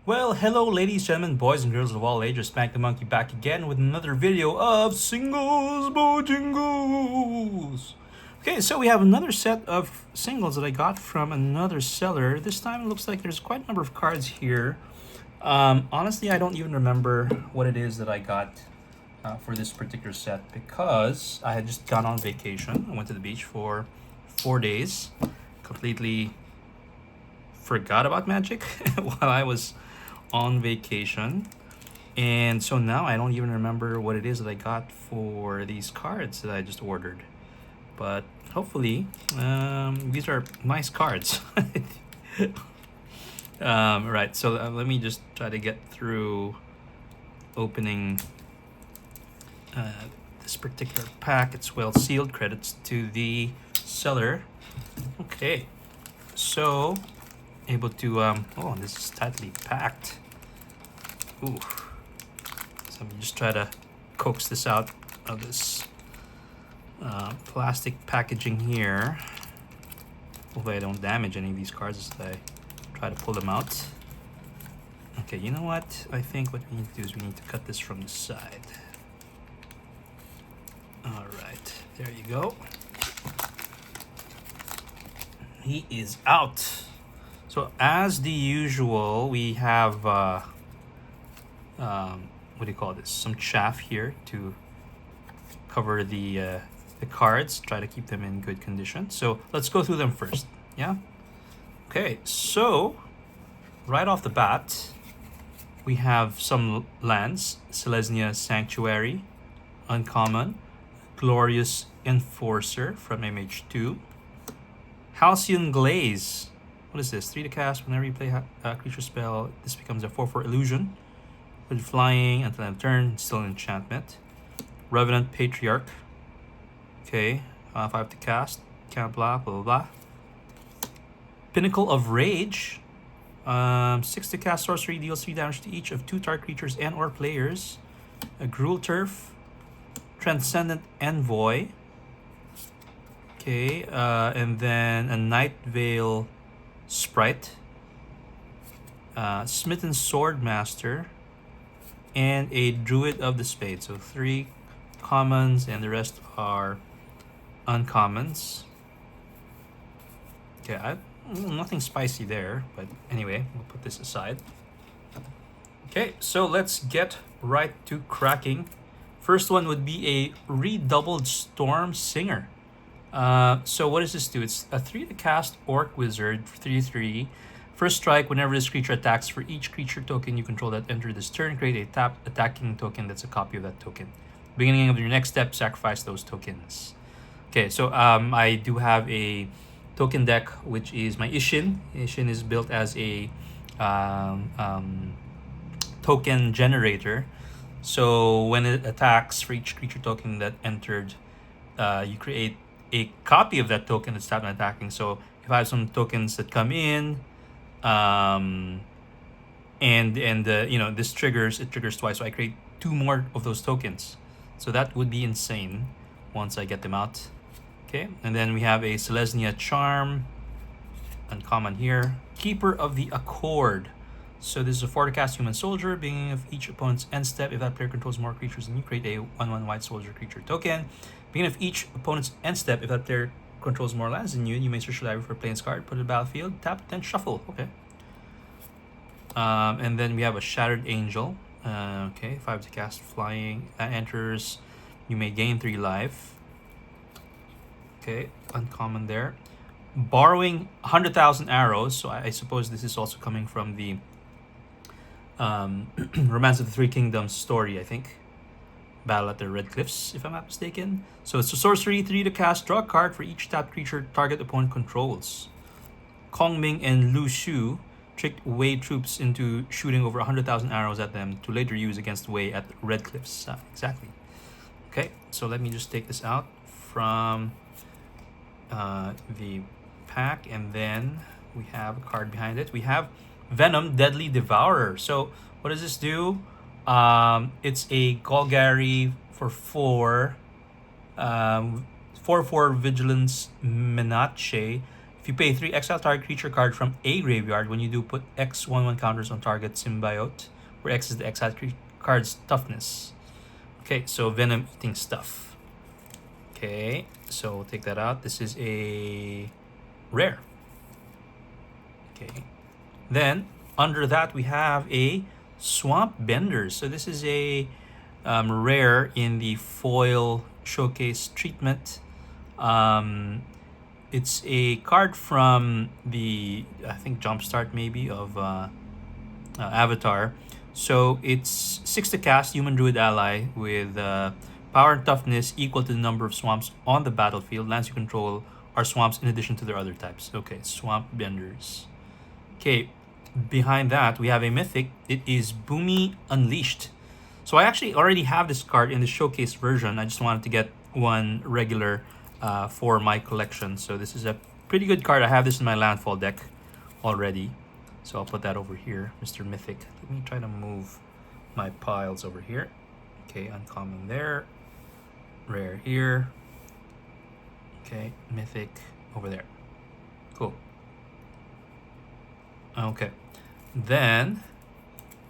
Well, hello, ladies, gentlemen, boys, and girls of all ages. Spank the Monkey back again with another video of singles, Bojingles. Okay, so we have another set of singles that I got from another seller. This time it looks like there's quite a number of cards here. Honestly, I don't even remember what it is that I got for this particular set because I had just gone on vacation. I went to the beach for 4 days, completely forgot about Magic while I was on vacation. And so now I don't even remember what it is that I got for these cards that I just ordered. But hopefully, these are nice cards. Right, so let me just try to get through opening this particular pack. It's well sealed. Credits to the seller. Okay, so able to oh, this is tightly packed. Ooh. So let me just try to coax this out of this plastic packaging here. Hopefully I don't damage any of these cards as I try to pull them out. Okay, you know what? I think what we need to do is we need to cut this from the side. All right, there you go. He is out. So as the usual, we have what do you call this? Some chaff here to cover the cards. Try to keep them in good condition. So let's go through them first. Yeah. Okay. So right off the bat, we have some lands: Selesnya Sanctuary, uncommon; Glorious Enforcer from MH2; Halcyon Glaze. What is this? 3 to cast. Whenever you play a creature spell, this becomes a 4/4 illusion. With flying until end of turn, still an enchantment. Revenant Patriarch. Okay, 5 to cast. Can't blah, blah, blah, blah. Pinnacle of Rage. 6 to cast sorcery, deals 3 damage to each of 2 target creatures and or players. A Gruul Turf. Transcendent Envoy. Okay, and then a Night Veil Sprite, Smitten Swordmaster, and a Druid of the Spade. So 3 commons and the rest are uncommons. Okay, nothing spicy there, but anyway, we'll put this aside. Okay, so let's get right to cracking. First one would be a Redoubled Storm Singer. So what does this do? It's a 3 to cast Orc Wizard, 3/3. First strike, whenever this creature attacks, for each creature token you control that entered this turn, create a tapped attacking token that's a copy of that token. Beginning of your next step, sacrifice those tokens. Okay, so I do have a token deck, which is my Ishin. Ishin is built as a token generator. So when it attacks, for each creature token that entered, you create a copy of that token that's tapped and attacking. So if I have some tokens that come in, and this triggers twice, so I create 2 more of those tokens. So that would be insane once I get them out. Okay, and then we have a Selesnya Charm, uncommon here. Keeper of the Accord. So this is a 4 to cast Human Soldier. Beginning of each opponent's end step, if that player controls more creatures than you, create a 1/1 White Soldier creature token. Beginning of each opponent's end step, if that player controls more lands than you may search the library for a Plains card, put it in the battlefield, tap, then shuffle. Okay. And then we have a Shattered Angel. Okay, 5 to cast, flying. That enters, you may gain 3 life. Okay, uncommon there. Borrowing 100,000 Arrows. So I suppose this is also coming from the Romance of the Three Kingdoms story, I think. Battle at the Red Cliffs, if I'm not mistaken. So it's a sorcery, 3 to cast, draw a card for each tapped creature target opponent controls. Kongming and Lu Shu tricked Wei troops into shooting over 100,000 arrows at them to later use against Wei at Red Cliffs. Exactly. Okay, so let me just take this out from the pack, and then we have a card behind it. We have Venom, Deadly Devourer. So what does this do? It's a Golgari for 4, 4/4 Vigilance Menace. If you pay 3, exile target creature card from a graveyard. When you do, put X 1/1 counters on target symbiote, where X is the exiled card's toughness. Okay, so venom eating stuff. Okay, so we'll take that out. This is a rare. Okay, then under that we have a Swamp Benders. So this is a rare in the foil showcase treatment. It's a card from the, I think, Jumpstart maybe of Avatar. So it's 6 to cast, human druid ally with power and toughness equal to the number of swamps on the battlefield. Lands you control are swamps in addition to their other types. Okay, Swamp Benders. Okay, behind that we have a mythic. It is Boomy Unleashed. So I actually already have this card in the showcase version. I just wanted to get one regular for my collection. So this is a pretty good card. I have this in my landfall deck already. So I'll put that over here, Mr. Mythic. Let me try to move my piles over here. Okay, uncommon there. Rare here. Okay, Mythic over there. Cool. Okay. Then,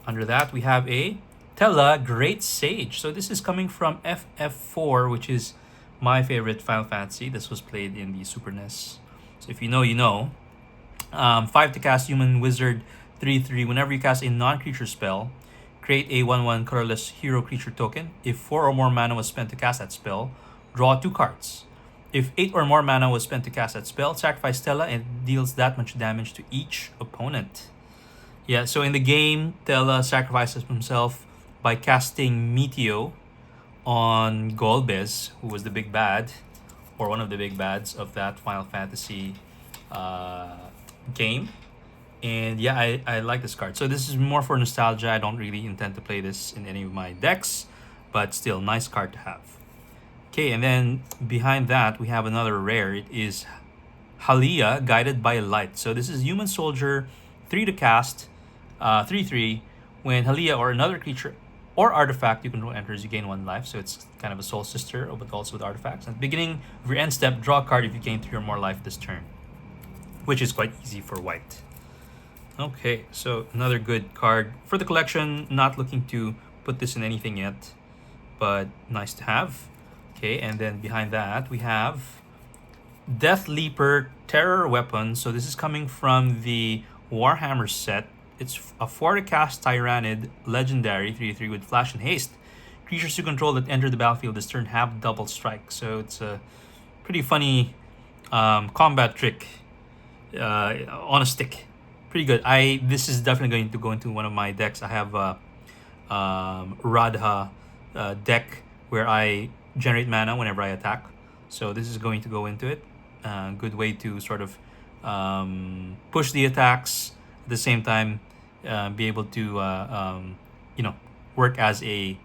under that, we have a Tella Great Sage. So this is coming from FF4, which is my favorite Final Fantasy. This was played in the Super NES. So if you know, you know. 5 to cast, human wizard, 3/3. Whenever you cast a non-creature spell, create a 1/1 colorless hero creature token. If 4 or more mana was spent to cast that spell, draw 2 cards. If 8 or more mana was spent to cast that spell, sacrifice Stella and deals that much damage to each opponent. Yeah, so in the game, Tella sacrifices himself by casting Meteo on Golbez, who was the big bad, or one of the big bads of that Final Fantasy game. And yeah, I like this card. So this is more for nostalgia. I don't really intend to play this in any of my decks, but still, nice card to have. Okay, and then behind that, we have another rare. It is Halia, Guided by Light. So this is human soldier, 3 to cast, 3/3. When Halia or another creature or artifact you control enters, you gain 1 life. So it's kind of a soul sister, but also with artifacts. At the beginning of your end step, draw a card if you gain 3 or more life this turn, which is quite easy for white. Okay, so another good card for the collection. Not looking to put this in anything yet, but nice to have. Okay, and then behind that we have Death Leaper Terror Weapon. So this is coming from the Warhammer set. It's a 4 to cast Tyrannid legendary 3/3 with flash and haste. Creatures you control that enter the battlefield this turn have double strike. So it's a pretty funny combat trick on a stick. Pretty good. This is definitely going to go into one of my decks. I have a Radha deck where I generate mana whenever I attack. So this is going to go into it. Good way to sort of push the attacks at the same time, be able to work as a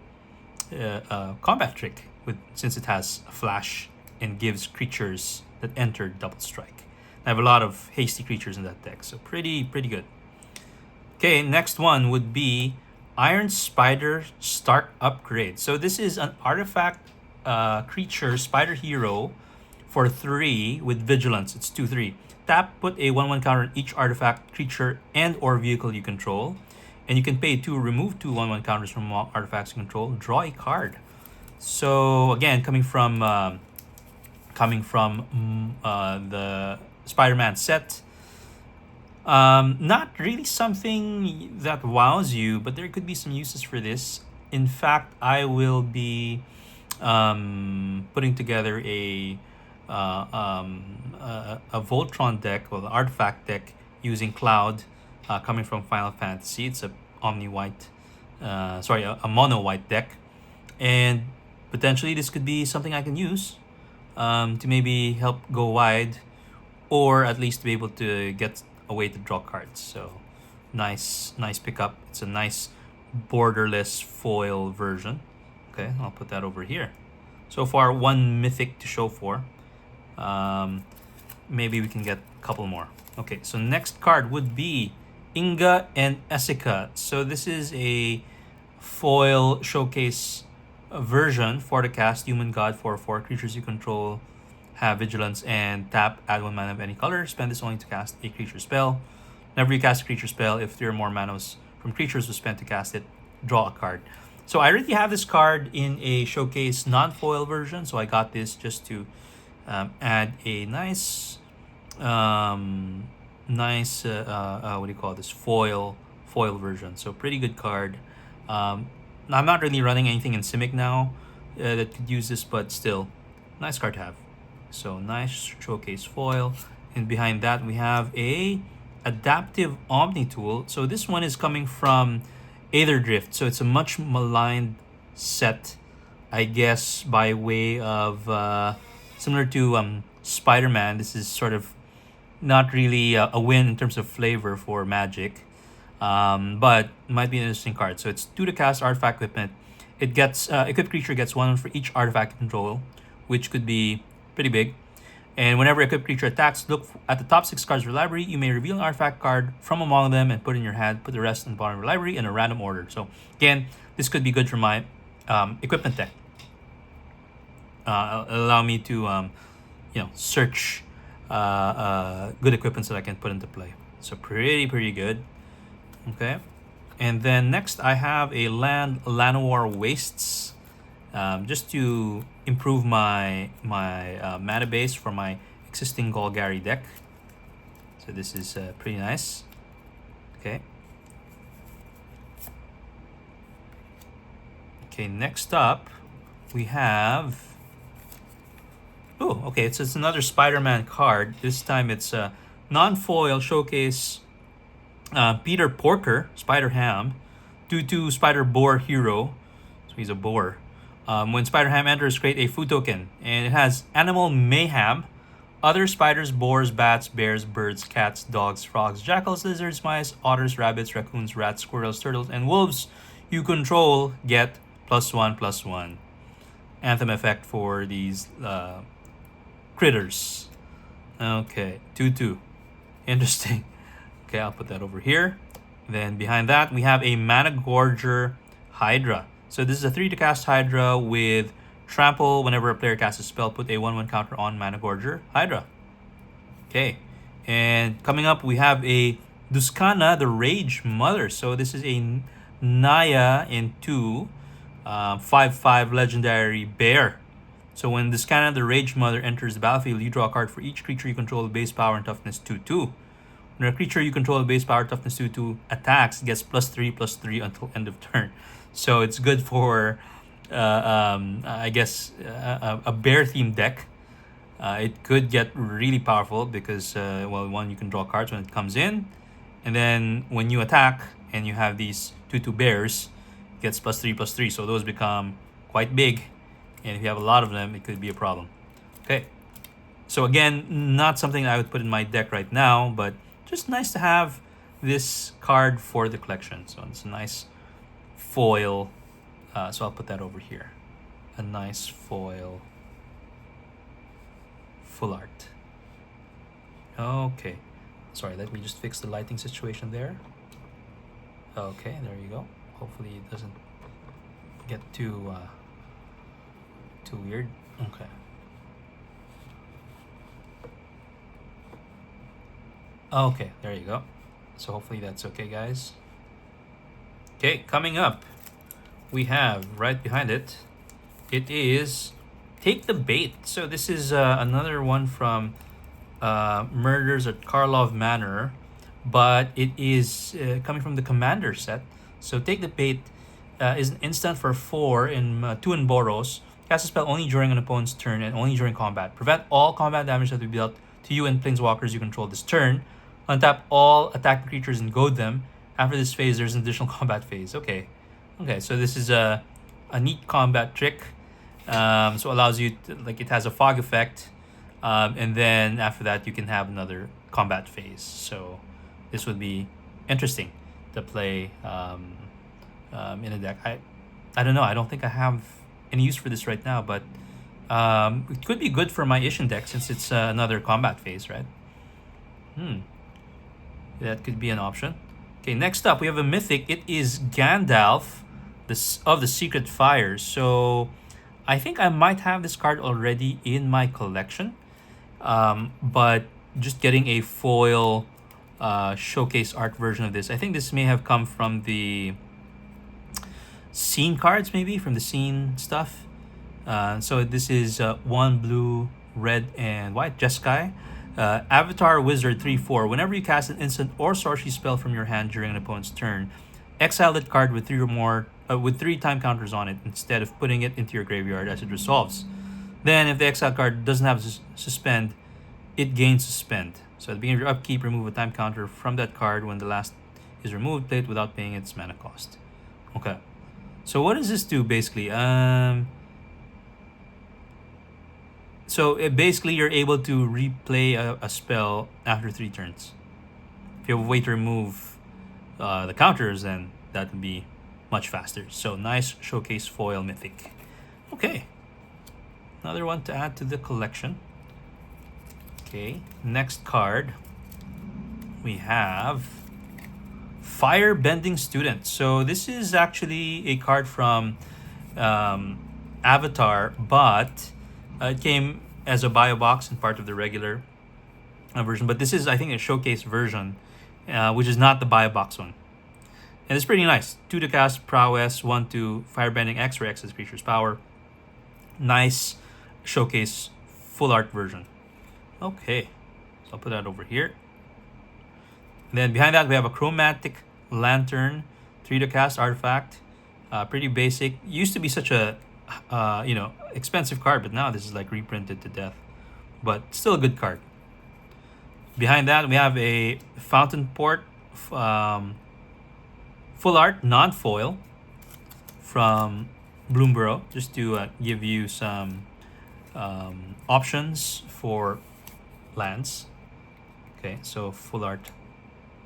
combat trick since it has a flash and gives creatures that enter double strike. I have a lot of hasty creatures in that deck, so pretty good. Okay, next one would be Iron Spider Stark Upgrade. So this is an artifact creature spider hero for 3 with vigilance. It's 2/3. Tap, put a 1/1 counter on each artifact, creature, and or vehicle you control, and you can pay 2, remove 2 1/1 counters from artifacts you control, draw a card. So again, coming from the Spider-Man set. Not really something that wows you, but there could be some uses for this. In fact, I will be putting together a Voltron deck, or an artifact deck, using Cloud, coming from Final Fantasy. It's a mono white deck, and potentially this could be something I can use to maybe help go wide, or at least to be able to get a way to draw cards. So nice pickup. It's a nice borderless foil version. Okay, I'll put that over here. So far, 1 mythic to show for. Maybe we can get a couple more. Okay, so next card would be Inga and Essica. So this is a foil showcase version for the cast, human god 4/4. Creatures you control have Vigilance and tap, add 1 mana of any color. Spend this only to cast a creature spell. Whenever you cast a creature spell, if 3 or more manas from creatures was spent to cast it, draw a card. So I already have this card in a showcase non-foil version, so I got this just to add a nice, what do you call this, foil version. So pretty good card. I'm not really running anything in Simic now that could use this, but still, nice card to have. So nice showcase foil, and behind that we have a adaptive Omni tool. So this one is coming from Aether Drift, so it's a much maligned set, I guess, by way of similar to Spider-Man. This is sort of not really a win in terms of flavor for Magic, but might be an interesting card. So it's 2 to cast artifact equipment. It gets equipped creature gets 1 for each artifact you control, which could be pretty big. And whenever a equipped creature attacks, look at the top 6 cards of your library. You may reveal an artifact card from among them and put it in your hand. Put the rest in the bottom of your library in a random order. So again, this could be good for my equipment deck. Allow me to search good equipments that I can put into play. So pretty good. Okay, and then next I have a land Llanowar Wastes, just to improve my mana base for my existing Golgari deck. So this is pretty nice. Okay. Okay, next up we have, it's another Spider-Man card. This time it's a non-foil showcase Peter Porker, Spider-Ham, 2/2 Spider Boar hero. So he's a boar. When Spider-Ham enters, create a food token, and it has Animal Mayhem. Other spiders, boars, bats, bears, birds, cats, dogs, frogs, jackals, lizards, mice, otters, rabbits, raccoons, rats, squirrels, turtles, and wolves you control get +1/+1. Anthem effect for these critters. Okay, 2/2. Interesting. Okay, I'll put that over here. Then behind that, we have a Mana Gorger Hydra. So this is a 3 to cast Hydra with Trample. Whenever a player casts a spell, put a 1/1 counter on Mana Gorger Hydra. Okay, and coming up, we have a Duskana, the Rage Mother. So this is a Naya in 2, 5/5 legendary bear. So when Duskana, the Rage Mother, enters the battlefield, you draw a card for each creature you control with base power and toughness 2/2. When a creature you control with base power toughness 2/2 attacks, it gets +3/+3 until end of turn. So it's good for, I guess, a bear themed deck. It could get really powerful because, one, you can draw cards when it comes in, and then when you attack and you have these 2/2 bears, it gets +3/+3. So those become quite big, and if you have a lot of them, it could be a problem. Okay, so again, not something I would put in my deck right now, but just nice to have this card for the collection. So it's a nice foil. So I'll put that over here. A nice foil full art. Okay. Sorry, let me just fix the lighting situation there. Okay, there you go. Hopefully it doesn't get too weird. Okay. Okay, there you go. So hopefully that's okay, guys. Okay, coming up, we have right behind it, it is Take the Bait. So this is another one from Murders at Karlov Manor, but it is coming from the Commander set. So Take the Bait is an instant for 4 in 2 in Boros. Cast a spell only during an opponent's turn and only during combat. Prevent all combat damage that will be dealt to you and planeswalkers you control this turn. Untap all attacking creatures and goad them. After this phase, there's an additional combat phase. Okay, so this is a neat combat trick. So allows you to, like, it has a fog effect, and then after that you can have another combat phase. So this would be interesting to play in a deck. I don't know. I don't think I have any use for this right now, but it could be good for my Ishin deck since it's another combat phase, right? That could be an option. Okay, next up we have a mythic. It is Gandalf, of the Secret Fires. So I think I might have this card already in my collection. But just getting a foil showcase art version of this, I think this may have come from the scene cards, maybe from the scene stuff. So this is one blue, red, and white, Jeskai. Avatar Wizard 3/4. Whenever you cast an instant or sorcery spell from your hand during an opponent's turn, exile that card with three or more with 3 time counters on it instead of putting it into your graveyard as it resolves. Then, if the exile card doesn't have suspend, it gains suspend. So at the beginning of your upkeep, remove a time counter from that card. When the last is removed, play it without paying its mana cost. Okay. So what does this do basically? So basically you're able to replay a spell after 3 turns. If you have a way to remove the counters, then that would be much faster. So nice showcase foil mythic. Okay. Another one to add to the collection. Okay, next card. We have Firebending Student. So this is actually a card from Avatar, but it came as a bio box and part of the regular version. But this is, I think, a showcase version, which is not the bio box one. And it's pretty nice. 2 to cast, prowess, 1 to Firebending X for X's creature's power. Nice showcase full art version. Okay, so I'll put that over here. And then behind that we have a Chromatic Lantern, 3 to cast artifact. Pretty basic. Used to be such a expensive card, but now this is like reprinted to death. But still a good card. Behind that we have a Fountain Port, full art, non-foil, from Bloomborough, just to give you some options for lands. Okay, so full art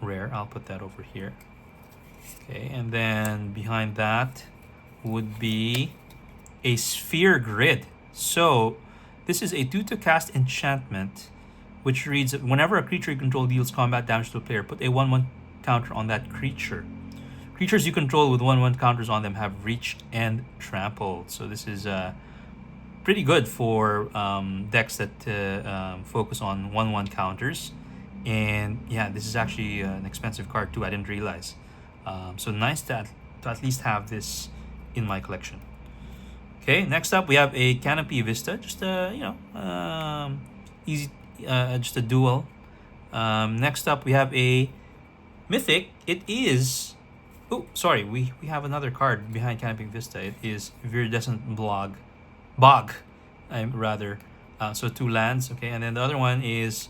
rare. I'll put that over here. Okay, and then behind that would be a Sphere Grid. So this is a 2 to cast enchantment, which reads that whenever a creature you control deals combat damage to a player, put a 1/1 counter on that creature. Creatures you control with 1/1 counters on them have reach and trample. So this is pretty good for decks that focus on 1/1 counters. And yeah, this is actually an expensive card too. I didn't realize. So nice to at least have this in my collection. Okay, next up we have a Canopy Vista. Just a easy, just a dual. Next up we have a Mythic. It is. Oh, sorry. We have another card behind Canopy Vista. It is Viridescent Bog. I'm rather. So 2 lands. Okay, and then the other one is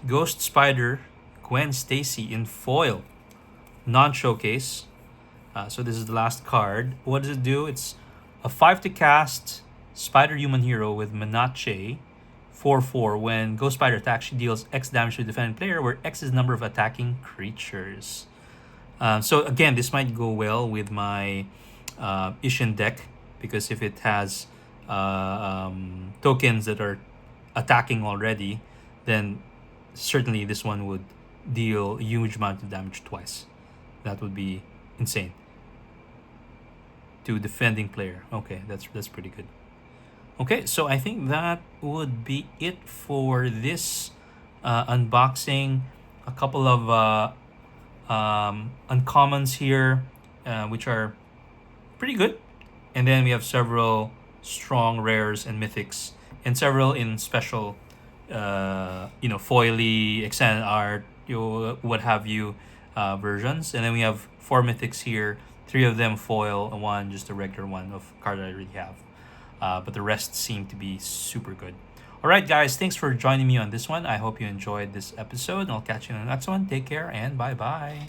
Ghost Spider Gwen Stacy in foil, non-showcase. So this is the last card. What does it do? It's a 5 to cast Spider Human Hero with Menache, 4/4. When Ghost Spider attacks, she deals X damage to the defending player, where X is number of attacking creatures. So again, this might go well with my Ishin deck, because if it has tokens that are attacking already, then certainly this one would deal a huge amount of damage twice. That would be insane. To defending player. Okay, that's pretty good. Okay, so I think that would be it for this unboxing. A couple of uncommons here, which are pretty good. And then we have several strong rares and mythics, and several in special, foily, extended art, what have you, versions. And then we have 4 mythics here, 3 of them foil, and 1 just a regular one of card that I already have. But the rest seem to be super good. All right, guys, thanks for joining me on this one. I hope you enjoyed this episode, and I'll catch you in the next one. Take care, and bye-bye.